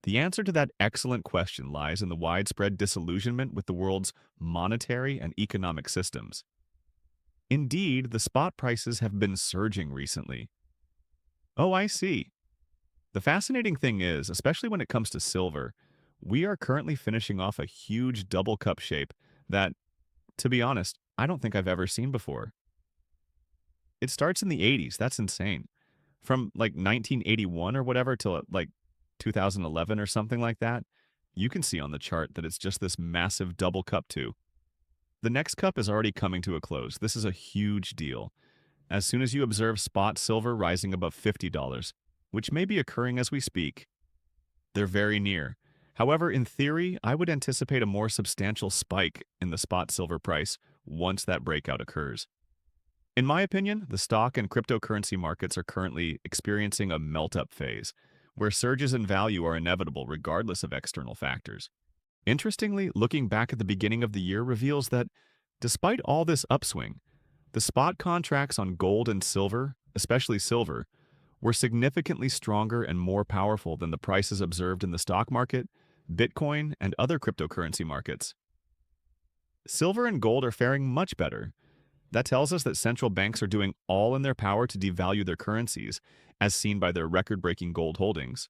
The answer to that excellent question lies in the widespread disillusionment with the world's monetary and economic systems. Indeed, the spot prices have been surging recently. Oh, I see. The fascinating thing is, especially when it comes to silver, we are currently finishing off a huge double cup shape that, to be honest, I don't think I've ever seen before. It starts in the 80s. That's insane. From like 1981 or whatever till like 2011 or something like that, you can see on the chart that it's just this massive double cup too. The next cup is already coming to a close. This is a huge deal. As soon as you observe spot silver rising above $50, which may be occurring as we speak, they're very near. However, in theory, I would anticipate a more substantial spike in the spot silver price once that breakout occurs. In my opinion, the stock and cryptocurrency markets are currently experiencing a melt-up phase, where surges in value are inevitable regardless of external factors. Interestingly, looking back at the beginning of the year reveals that, despite all this upswing, the spot contracts on gold and silver, especially silver, were significantly stronger and more powerful than the prices observed in the stock market, Bitcoin, and other cryptocurrency markets. Silver and gold are faring much better. That tells us that central banks are doing all in their power to devalue their currencies, as seen by their record-breaking gold holdings.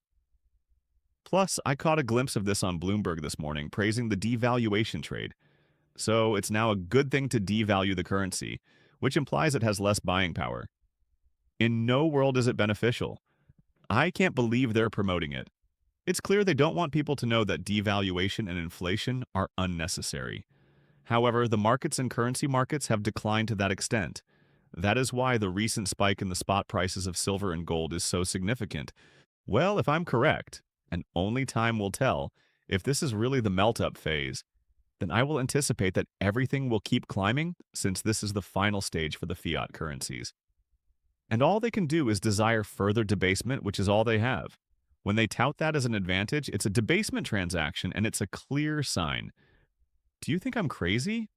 Plus, I caught a glimpse of this on Bloomberg this morning, praising the devaluation trade. So it's now a good thing to devalue the currency, which implies it has less buying power. In no world is it beneficial. I can't believe they're promoting it. It's clear they don't want people to know that devaluation and inflation are unnecessary. However, the markets and currency markets have declined to that extent. That is why the recent spike in the spot prices of silver and gold is so significant. Well, if I'm correct, and only time will tell, if this is really the melt-up phase, then I will anticipate that everything will keep climbing since this is the final stage for the fiat currencies. And all they can do is desire further debasement, which is all they have. When they tout that as an advantage, it's a debasement transaction, and it's a clear sign. Do you think I'm crazy?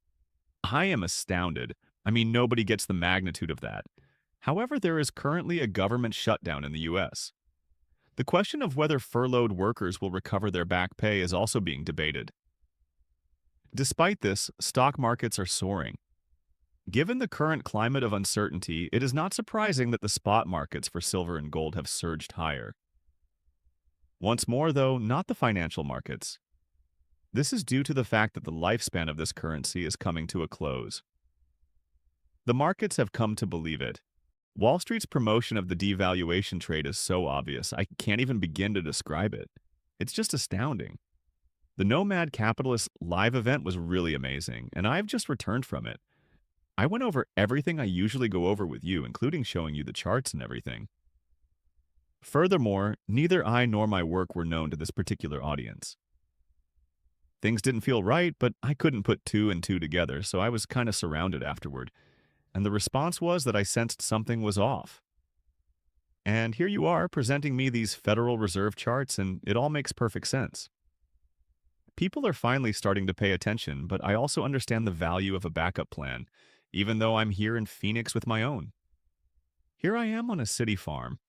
I am astounded. I mean, nobody gets the magnitude of that. However, there is currently a government shutdown in the US. The question of whether furloughed workers will recover their back pay is also being debated. Despite this, stock markets are soaring. Given the current climate of uncertainty, it is not surprising that the spot markets for silver and gold have surged higher. Once more, though, not the financial markets. This is due to the fact that the lifespan of this currency is coming to a close. The markets have come to believe it. Wall Street's promotion of the devaluation trade is so obvious, I can't even begin to describe it. It's just astounding. The Nomad Capitalist live event was really amazing, and I've just returned from it. I went over everything I usually go over with you, including showing you the charts and everything. Furthermore, neither I nor my work were known to this particular audience. Things didn't feel right, but I couldn't put two and two together, so I was kind of surrounded afterward. And the response was that I sensed something was off. And here you are presenting me these Federal Reserve charts, and it all makes perfect sense. People are finally starting to pay attention, but I also understand the value of a backup plan, even though I'm here in Phoenix with my own. Here I am on a city farm.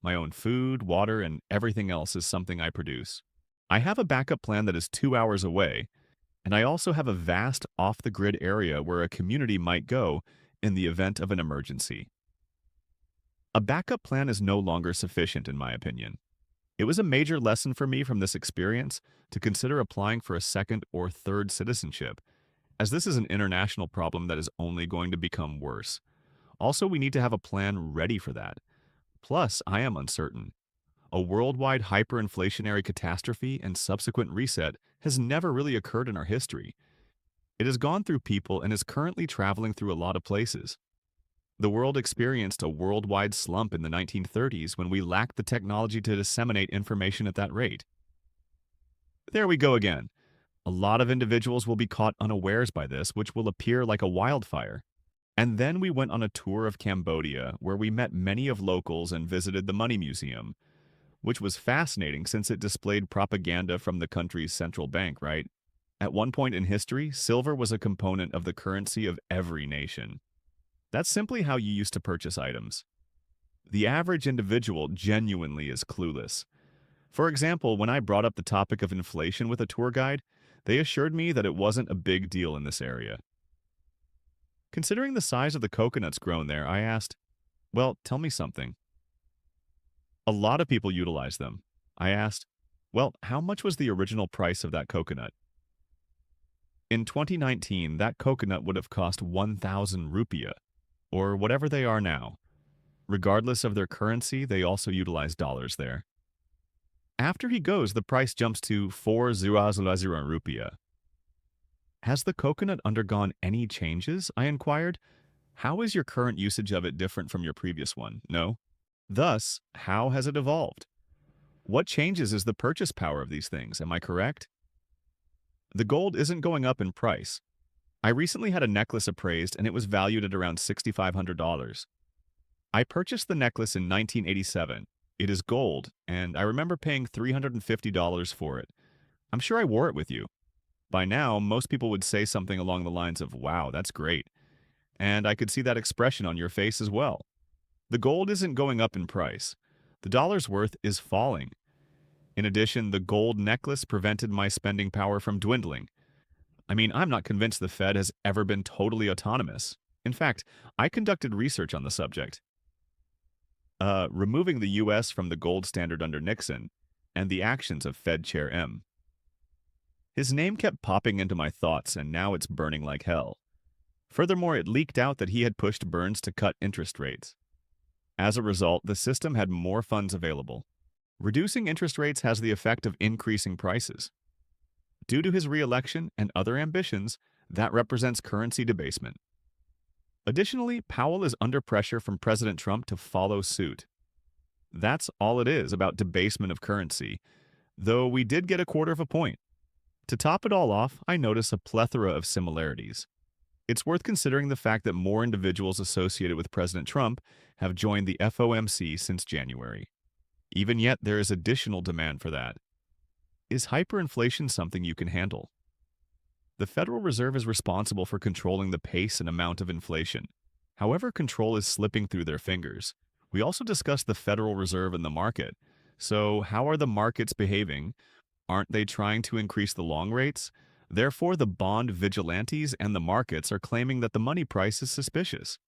My own food, water, and everything else is something I produce. I have a backup plan that is 2 hours away, and I also have a vast off-the-grid area where a community might go in the event of an emergency. A backup plan is no longer sufficient, in my opinion. It was a major lesson for me from this experience to consider applying for a second or third citizenship, as this is an international problem that is only going to become worse. Also, we need to have a plan ready for that. Plus, I am uncertain. A worldwide hyperinflationary catastrophe and subsequent reset has never really occurred in our history. It has gone through people and is currently traveling through a lot of places. The world experienced a worldwide slump in the 1930s when we lacked the technology to disseminate information at that rate. There we go again. A lot of individuals will be caught unawares by this, which will appear like a wildfire. And then we went on a tour of Cambodia, where we met many of locals and visited the Money Museum, which was fascinating since it displayed propaganda from the country's central bank, right? At one point in history, silver was a component of the currency of every nation. That's simply how you used to purchase items. The average individual genuinely is clueless. For example, when I brought up the topic of inflation with a tour guide, they assured me that it wasn't a big deal in this area. Considering the size of the coconuts grown there, I asked, well, tell me something. A lot of people utilize them. I asked, well, how much was the original price of that coconut? In 2019, that coconut would have cost 1,000 rupiah, or whatever they are now. Regardless of their currency, they also utilize dollars there. After he goes, the price jumps to 4,000 rupiah. Has the coconut undergone any changes? I inquired. How is your current usage of it different from your previous one? No. Thus, how has it evolved? What changes is the purchase power of these things? Am I correct? The gold isn't going up in price. I recently had a necklace appraised and it was valued at around $6,500. I purchased the necklace in 1987. It is gold, and I remember paying $350 for it. I'm sure I wore it with you. By now, most people would say something along the lines of, wow, that's great. And I could see that expression on your face as well. The gold isn't going up in price. The dollar's worth is falling. In addition, the gold necklace prevented my spending power from dwindling. I mean, I'm not convinced the Fed has ever been totally autonomous. In fact, I conducted research on the subject. Removing the U.S. from the gold standard under Nixon, and the actions of Fed Chair M. His name kept popping into my thoughts, and now it's burning like hell. Furthermore, it leaked out that he had pushed Burns to cut interest rates. As a result, the system had more funds available. Reducing interest rates has the effect of increasing prices. Due to his re-election and other ambitions, that represents currency debasement. Additionally, Powell is under pressure from President Trump to follow suit. That's all it is about debasement of currency, though we did get a quarter of a point. To top it all off, I notice a plethora of similarities. It's worth considering the fact that more individuals associated with President Trump have joined the FOMC since January. Even yet, there is additional demand for that. Is hyperinflation something you can handle? The Federal Reserve is responsible for controlling the pace and amount of inflation. However, control is slipping through their fingers. We also discussed the Federal Reserve and the market. So, how are the markets behaving? Aren't they trying to increase the long rates? Therefore, the bond vigilantes and the markets are claiming that the money price is suspicious.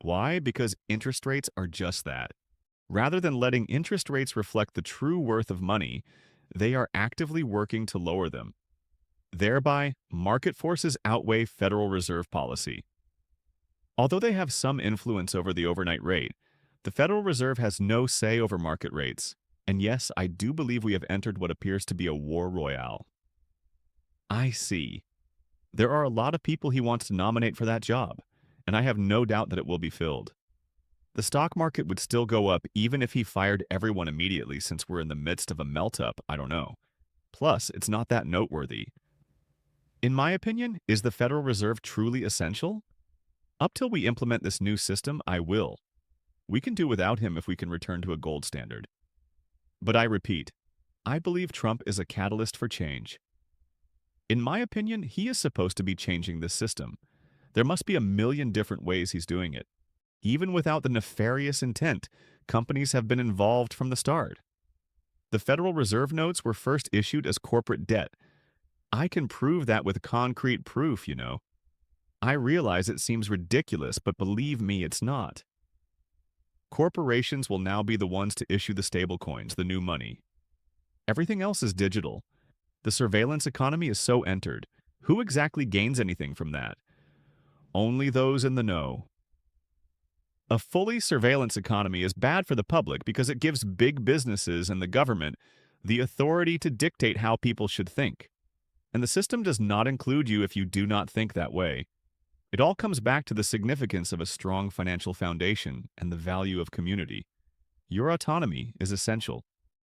Why? Because interest rates are just that. Rather than letting interest rates reflect the true worth of money, they are actively working to lower them. Thereby, market forces outweigh Federal Reserve policy. Although they have some influence over the overnight rate, the Federal Reserve has no say over market rates. And yes, I do believe we have entered what appears to be a war royale. I see. There are a lot of people he wants to nominate for that job, and I have no doubt that it will be filled. The stock market would still go up even if he fired everyone immediately, since we're in the midst of a melt-up, I don't know. Plus, it's not that noteworthy. In my opinion, is the Federal Reserve truly essential? Up till we implement this new system, I will. We can do without him if we can return to a gold standard. But I repeat, I believe Trump is a catalyst for change. In my opinion, he is supposed to be changing this system. There must be a million different ways he's doing it. Even without the nefarious intent, companies have been involved from the start. The Federal Reserve notes were first issued as corporate debt. I can prove that with concrete proof, you know. I realize it seems ridiculous, but believe me, it's not. Corporations will now be the ones to issue the stablecoins, the new money. Everything else is digital. The surveillance economy is so entered. Who exactly gains anything from that? Only those in the know. A fully surveillance economy is bad for the public because it gives big businesses and the government the authority to dictate how people should think. And the system does not include you if you do not think that way. It all comes back to the significance of a strong financial foundation and the value of community. Your autonomy is essential.